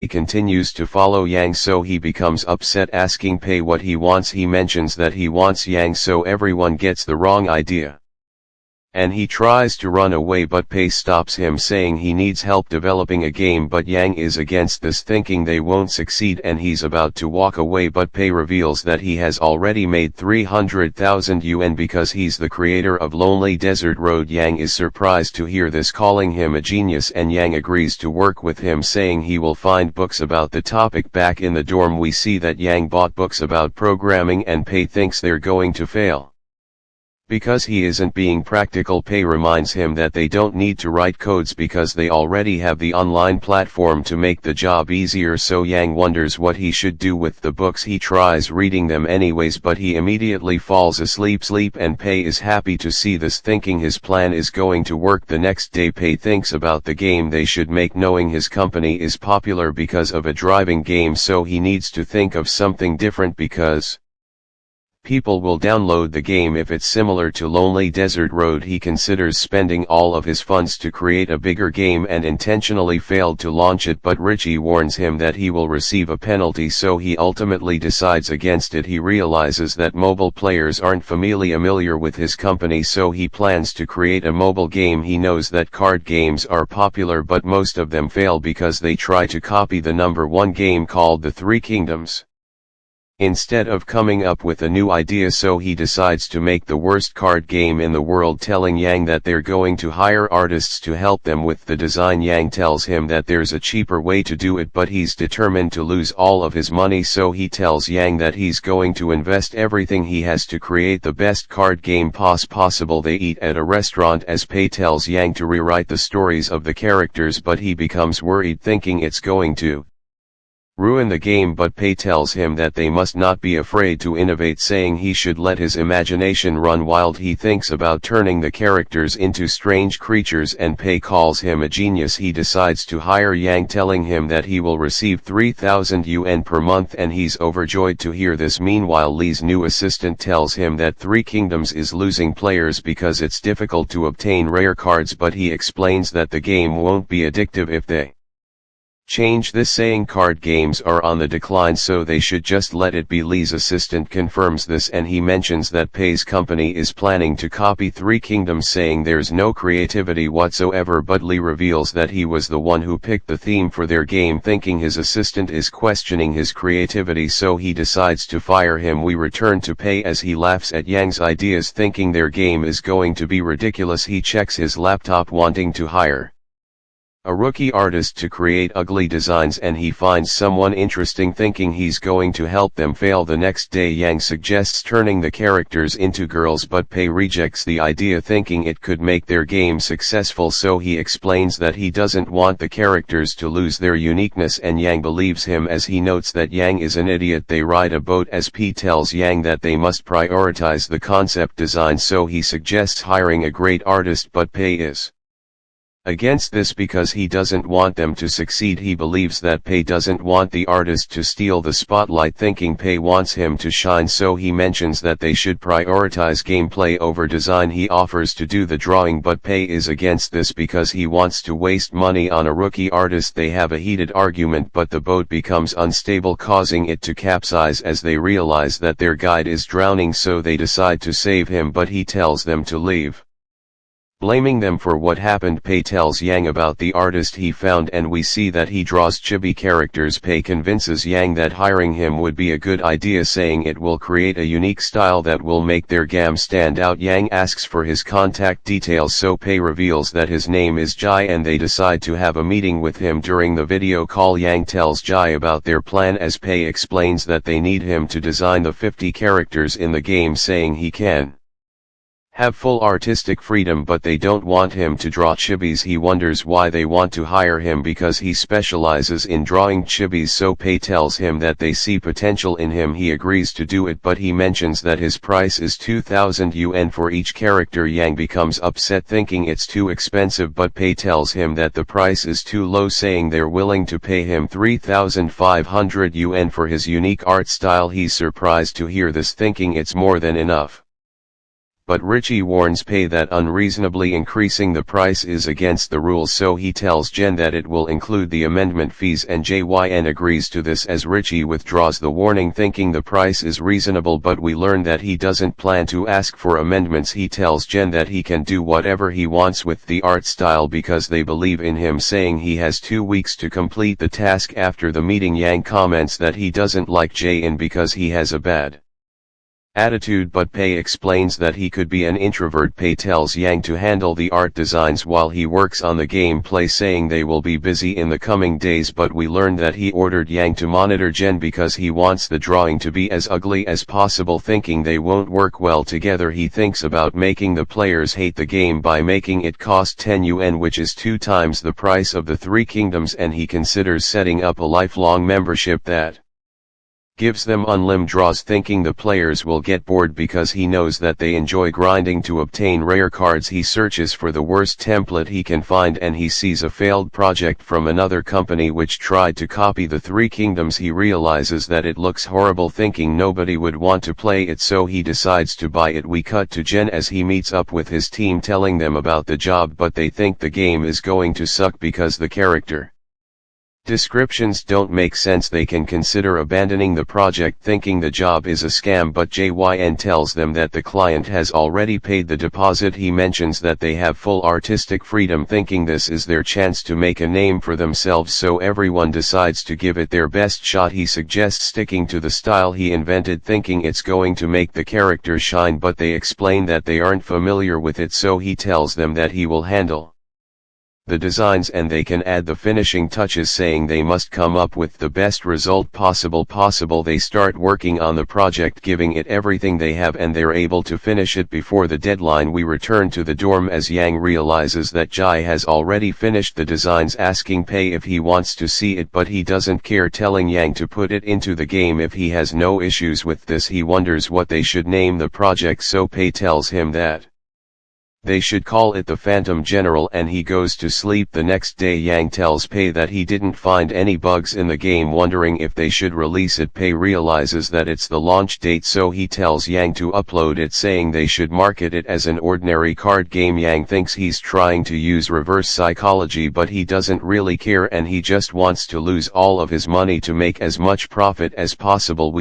He continues to follow Yang, so he becomes upset, asking Pei what he wants. He mentions that he wants Yang, so everyone gets the wrong idea. And he tries to run away, but Pei stops him, saying he needs help developing a game, but Yang is against this, thinking they won't succeed, and he's about to walk away, but Pei reveals that he has already made 300,000 yuan because he's the creator of Lonely Desert Road. Yang is surprised to hear this, calling him a genius, and Yang agrees to work with him, saying he will find books about the topic. Back in the dorm, we see that Yang bought books about programming, and Pei thinks they're going to fail. Because he isn't being practical, Pei reminds him that they don't need to write codes because they already have the online platform to make the job easier, so Yang wonders what he should do with the books. He tries reading them anyways, but he immediately falls asleep, and Pei is happy to see this, thinking his plan is going to work. The next day, Pei thinks about the game they should make, knowing his company is popular because of a driving game, so he needs to think of something different because people will download the game if it's similar to Lonely Desert Road. He considers spending all of his funds to create a bigger game and intentionally failed to launch it, but Richie warns him that he will receive a penalty, so he ultimately decides against it. He realizes that mobile players aren't familiar with his company, so he plans to create a mobile game. He knows that card games are popular, but most of them fail because they try to copy the #1 game called The Three Kingdoms instead of coming up with a new idea, so he decides to make the worst card game in the world, telling Yang that they're going to hire artists to help them with the design. Yang tells him that there's a cheaper way to do it, but he's determined to lose all of his money, so he tells Yang that he's going to invest everything he has to create the best card game possible. They eat at a restaurant as Pei tells Yang to rewrite the stories of the characters, but he becomes worried, thinking it's going to ruin the game, but Pei tells him that they must not be afraid to innovate, saying he should let his imagination run wild. He thinks about turning the characters into strange creatures, and Pei calls him a genius. He decides to hire Yang, telling him that he will receive 3,000 yuan per month, and he's overjoyed to hear this. Meanwhile, Li's new assistant tells him that Three Kingdoms is losing players because it's difficult to obtain rare cards, but he explains that the game won't be addictive if they change this, saying card games are on the decline, so they should just let it be. Li's assistant confirms this, and he mentions that Pei's company is planning to copy Three Kingdoms, saying there's no creativity whatsoever, but Li reveals that he was the one who picked the theme for their game, thinking his assistant is questioning his creativity, so he decides to fire him. We return to Pei as he laughs at Yang's ideas, thinking their game is going to be ridiculous. He checks his laptop, wanting to hire a rookie artist to create ugly designs, and he finds someone interesting, thinking he's going to help them fail. The next day, Yang suggests turning the characters into girls, but Pei rejects the idea, thinking it could make their game successful, so he explains that he doesn't want the characters to lose their uniqueness, and Yang believes him as he notes that Yang is an idiot. They ride a boat as Pei tells Yang that they must prioritize the concept design, so he suggests hiring a great artist, but Pei is against this because he doesn't want them to succeed. He believes that Pei doesn't want the artist to steal the spotlight, thinking Pei wants him to shine, so he mentions that they should prioritize gameplay over design. He offers to do the drawing, but Pei is against this because he wants to waste money on a rookie artist. They have a heated argument, but the boat becomes unstable, causing it to capsize as they realize that their guide is drowning, so they decide to save him, but he tells them to leave, blaming them for what happened. Pei tells Yang about the artist he found, and we see that he draws chibi characters. Pei convinces Yang that hiring him would be a good idea, saying it will create a unique style that will make their game stand out. Yang asks for his contact details, so Pei reveals that his name is Jai, and they decide to have a meeting with him. During the video call, Yang tells Jai about their plan as Pei explains that they need him to design the 50 characters in the game, saying he can have full artistic freedom, but they don't want him to draw chibis. He wonders why they want to hire him because he specializes in drawing chibis, so Pei tells him that they see potential in him. He agrees to do it, but he mentions that his price is 2,000 yuan for each character. Yang becomes upset, thinking it's too expensive, but Pei tells him that the price is too low, saying they're willing to pay him 3,500 yuan for his unique art style. He's surprised to hear this, thinking it's more than enough. but Richie warns Pei that unreasonably increasing the price is against the rules, so he tells Jen that it will include the amendment fees, and JYN agrees to this as Richie withdraws the warning thinking the price is reasonable, but we learn that he doesn't plan to ask for amendments. He tells Jen that he can do whatever he wants with the art style because they believe in him, saying he has 2 weeks to complete the task. After the meeting, Yang comments that he doesn't like Jae-in because he has a bad attitude, but Pei explains that he could be an introvert. Pei tells Yang to handle the art designs while he works on the gameplay, saying they will be busy in the coming days, but we learn that he ordered Yang to monitor Jen because he wants the drawing to be as ugly as possible, thinking they won't work well together. He thinks about making the players hate the game by making it cost 10 yuan, which is 2 times the price of the Three Kingdoms, and he considers setting up a lifelong membership that gives them unlimited draws, thinking the players will get bored because he knows that they enjoy grinding to obtain rare cards. He searches for the worst template he can find and he sees a failed project from another company which tried to copy the Three Kingdoms. He realizes that it looks horrible, thinking nobody would want to play it, so he decides to buy it. We cut to Jen as he meets up with his team, telling them about the job, but they think the game is going to suck because the character descriptions don't make sense. They can consider abandoning the project, thinking the job is a scam, but JYN tells them that the client has already paid the deposit. He mentions that they have full artistic freedom, thinking this is their chance to make a name for themselves, so everyone decides to give it their best shot. He suggests sticking to the style he invented, thinking it's going to make the characters shine, but they explain that they aren't familiar with it, so he tells them that he will handle the designs and they can add the finishing touches, saying they must come up with the best result possible. They start working on the project, giving it everything they have, and they're able to finish it before the deadline. We return to the dorm as Yang realizes that Jai has already finished the designs, asking Pei if he wants to see it, but he doesn't care, telling Yang to put it into the game if he has no issues with this. He wonders what they should name the project, so Pei tells him that they should call it the Phantom General, and he goes to sleep. The next day Yang tells Pei that he didn't find any bugs in the game, wondering if they should release it. Pei realizes that it's the launch date, so he tells Yang to upload it, saying they should market it as an ordinary card game. Yang thinks he's trying to use reverse psychology, but he doesn't really care and he just wants to lose all of his money to make as much profit as possible.